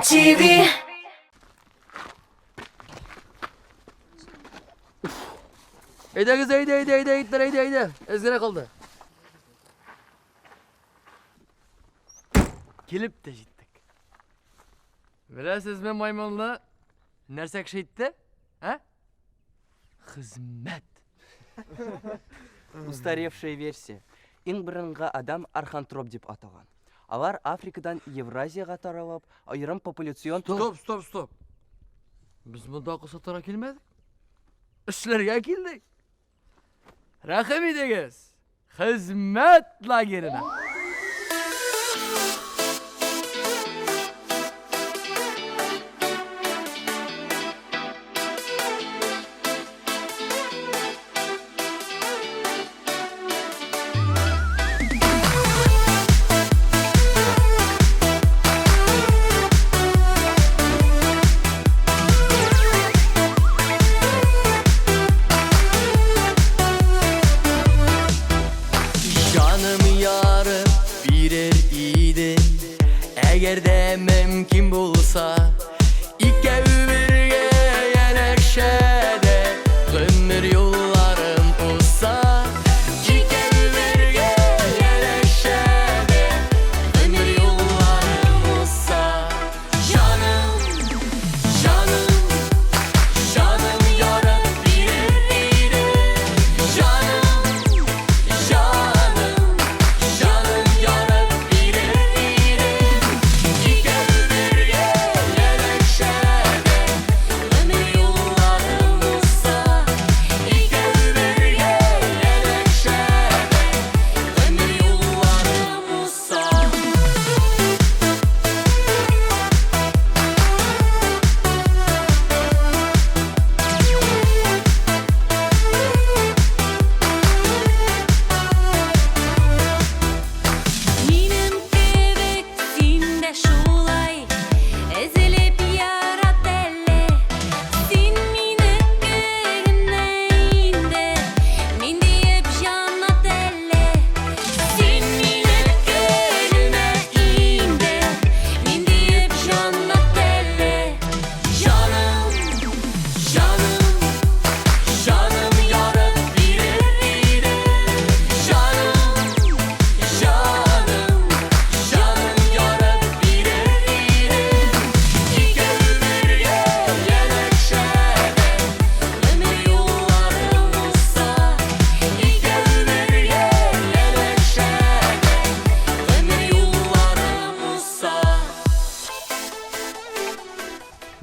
TV. Eydəgiz, eydə. Ezgərə qaldı. Kelib de jittik. Biləsiz mi maymunlu? Нәрсә кеше итте? Хезмәт. Устаревшая версия. Иң борынғы адам архантроп дип атаган. Алар Африкадан Евразияга таралып, айрым популяцион... Стоп. Без монда кысатара килмәдек. Эшләргә килдек. Рәхим итегез. Хезмәт лагерына. Eğer de mümkün bulsa İkəvi birgə yənəkşədə Ömür yollarım olsa İkəvi birgə yənəkşədə Ömür yollarım olsa Canım yarım bilir Canım yarım bilir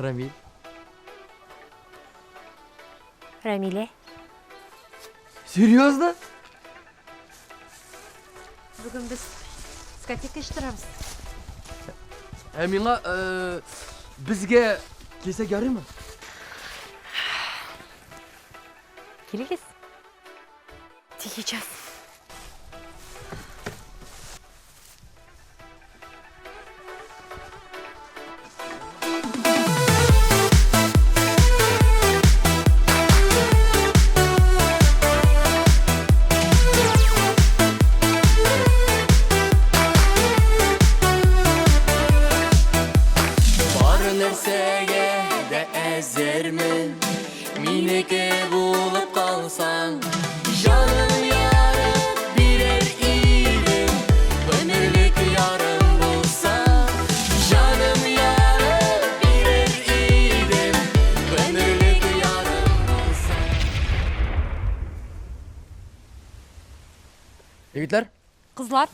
Рамил. Рамилә. Серьезно? Бүген без дискотека оештырабыз. Миңа безгә килсәк ярыймы? Килегез. Сейчас. Нәрсәгә дә әзермен Минеке булып калсаң Жаным ярым бирер идем Ömürlük ярым булса Жаным ярым бирер идем Ömürlük ярым булса Егетләр, Кызлар.